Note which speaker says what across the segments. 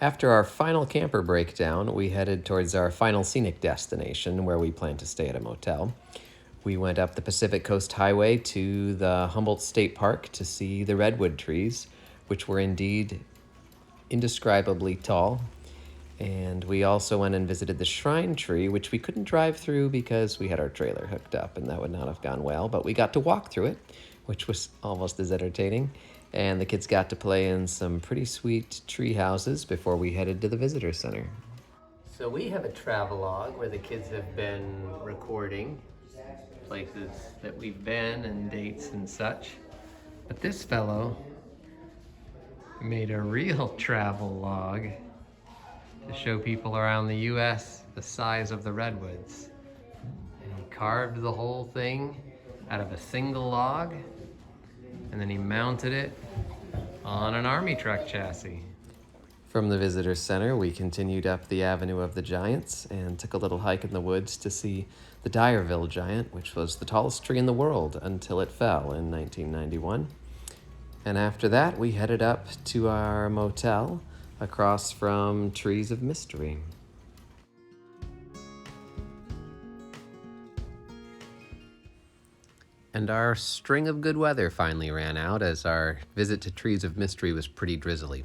Speaker 1: After our final camper breakdown, we headed towards our final scenic destination where we planned to stay at a motel. We went up the Pacific Coast Highway to the Humboldt State Park to see the redwood trees, which were indeed indescribably tall. And we also went and visited the shrine tree, which we couldn't drive through because we had our trailer hooked up, and that would not have gone well. But we got to walk through it, which was almost as entertaining. And the kids got to play in some pretty sweet tree houses before we headed to the visitor center. So we have a travelogue where the kids have been recording places that we've been and dates and such. But this fellow made a real travel log to show people around the US the size of the redwoods. And he carved the whole thing out of a single log, and then he mounted it on an army truck chassis. From the visitor center, we continued up the Avenue of the Giants and took a little hike in the woods to see the Dyerville giant, which was the tallest tree in the world until it fell in 1991. And after that, we headed up to our motel across from Trees of Mystery. And our string of good weather finally ran out as our visit to Trees of Mystery was pretty drizzly.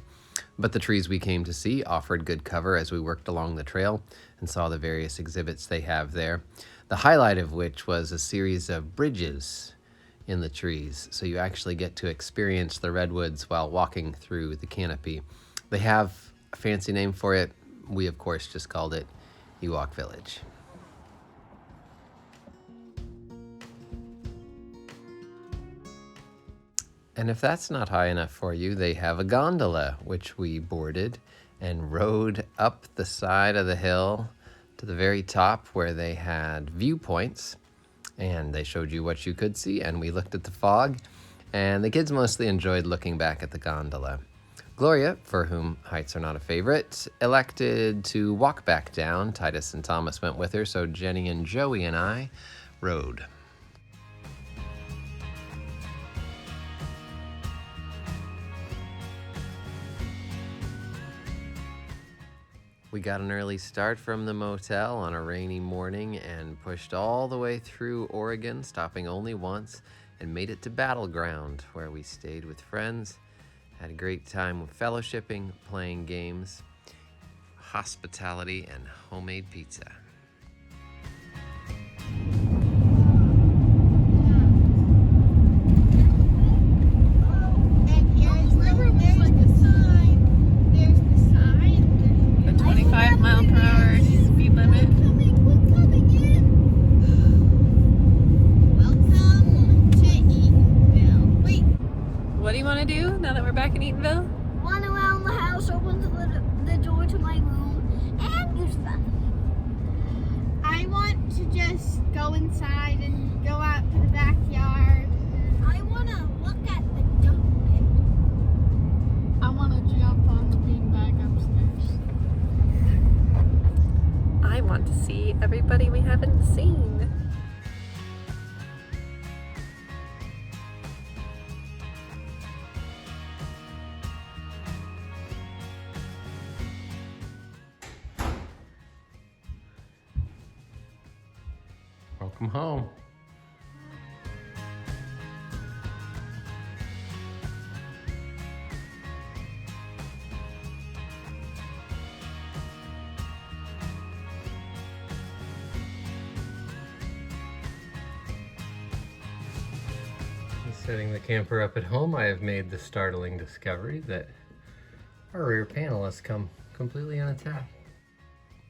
Speaker 1: But the trees we came to see offered good cover as we worked along the trail and saw the various exhibits they have there. The highlight of which was a series of bridges in the trees, so you actually get to experience the redwoods while walking through the canopy. They have a fancy name for it. We, of course, just called it Ewok Village. And if that's not high enough for you, they have a gondola, which we boarded and rode up the side of the hill to the very top where they had viewpoints. And they showed you what you could see, and we looked at the fog. And the kids mostly enjoyed looking back at the gondola. Gloria, for whom heights are not a favorite, elected to walk back down. Titus and Thomas went with her, so Jenny and Joey and I rode. We got an early start from the motel on a rainy morning and pushed all the way through Oregon, stopping only once, and made it to Battleground, where we stayed with friends, had a great time fellowshipping, playing games, hospitality, and homemade pizza.
Speaker 2: Run around the house, open the door to my room, and use the bathroom.
Speaker 3: I want to just go inside and go out to the backyard.
Speaker 2: I want to look at the duck pit.
Speaker 3: I want to jump on the beanbag upstairs.
Speaker 4: I want to see everybody we haven't seen.
Speaker 1: Welcome home. Setting the camper up at home, I have made the startling discovery that our rear panel has come completely unattached.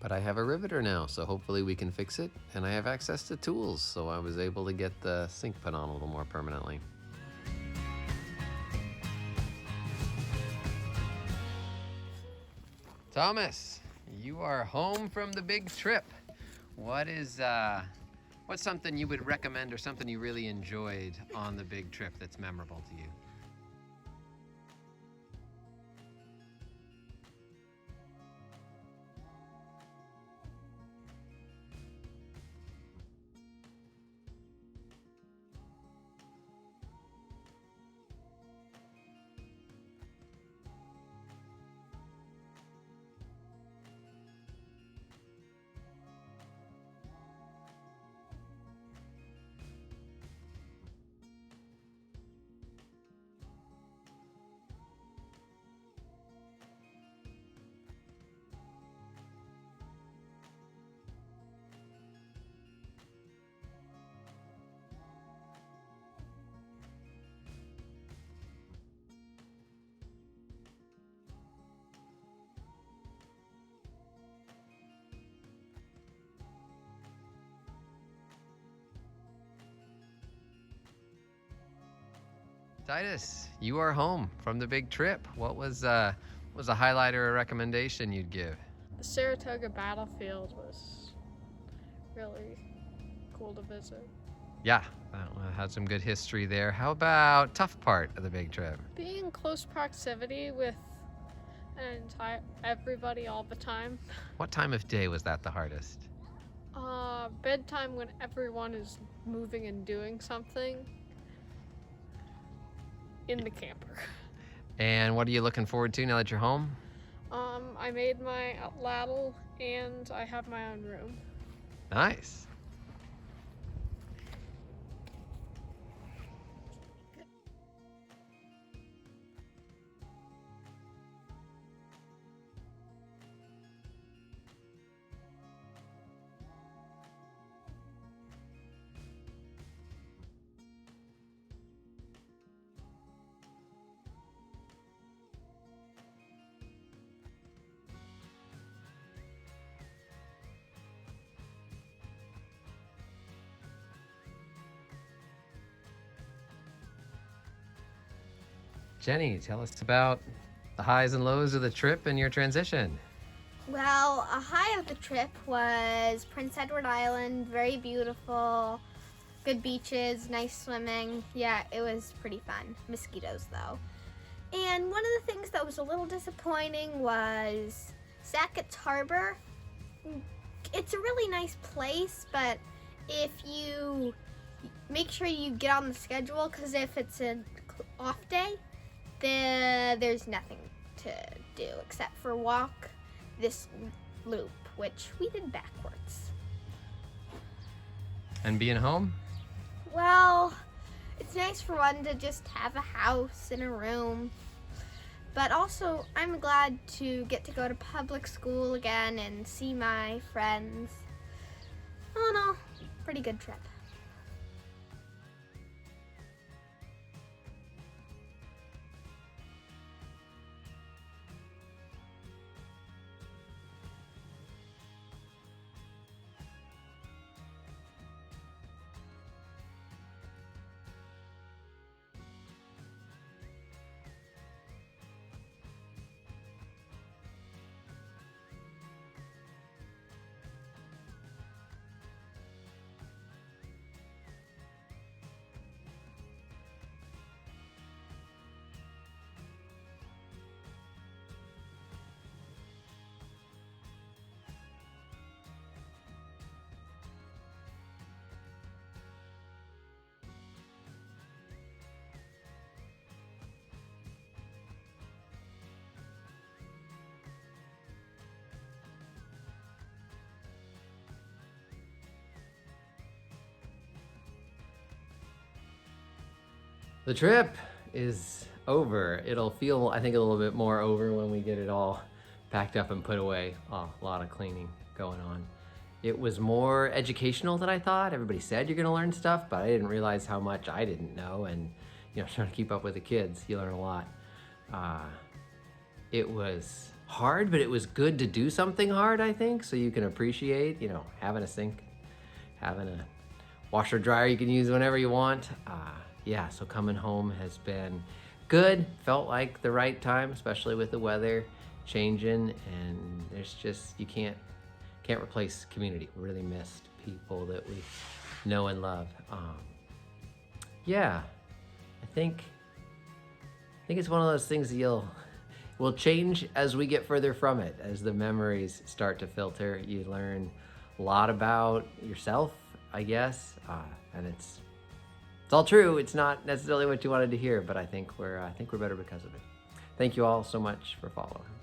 Speaker 1: But I have a riveter now, so hopefully we can fix it, and I have access to tools, so I was able to get the sink put on a little more permanently. Thomas, you are home from the big trip. What's something you would recommend or something you really enjoyed on the big trip that's memorable to you? Titus, you are home from the big trip. What was a highlight or a recommendation you'd give?
Speaker 5: The Saratoga battlefield was really cool to visit.
Speaker 1: Yeah, had some good history there. How about tough part of the big trip?
Speaker 5: Being in close proximity with everybody all the time.
Speaker 1: What time of day was that the hardest?
Speaker 5: Bedtime when everyone is moving and doing something in the camper.
Speaker 1: And what are you looking forward to now that you're home?
Speaker 5: I made my ladle and I have my own room.
Speaker 1: Nice. Jenny, tell us about the highs and lows of the trip and your transition.
Speaker 3: Well, a high of the trip was Prince Edward Island. Very beautiful, good beaches, nice swimming. Yeah, it was pretty fun. Mosquitoes, though. And one of the things that was a little disappointing was Sackett's Harbor. It's a really nice place, but if you make sure you get on the schedule, because if it's an off day, there's nothing to do except for walk this loop, which we did backwards.
Speaker 1: And being home?
Speaker 3: Well, it's nice for one to just have a house and a room, but also I'm glad to get to go to public school again and see my friends. Oh no, pretty good trip.
Speaker 1: The trip is over. It'll feel, I think, a little bit more over when we get it all packed up and put away. Oh, a lot of cleaning going on. It was more educational than I thought. Everybody said you're gonna learn stuff, but I didn't realize how much I didn't know. And trying to keep up with the kids, you learn a lot. It was hard, but it was good to do something hard, I think, so you can appreciate, having a sink, having a washer dryer you can use whenever you want. Yeah, so coming home has been good. Felt like the right time, especially with the weather changing, and there's just, you can't replace community. Really missed people that we know and love. Yeah, I think it's one of those things that will change as we get further from it. As the memories start to filter, you learn a lot about yourself, I guess, and it's all true. It's not necessarily what you wanted to hear, but I think we're better because of it. Thank you all so much for following.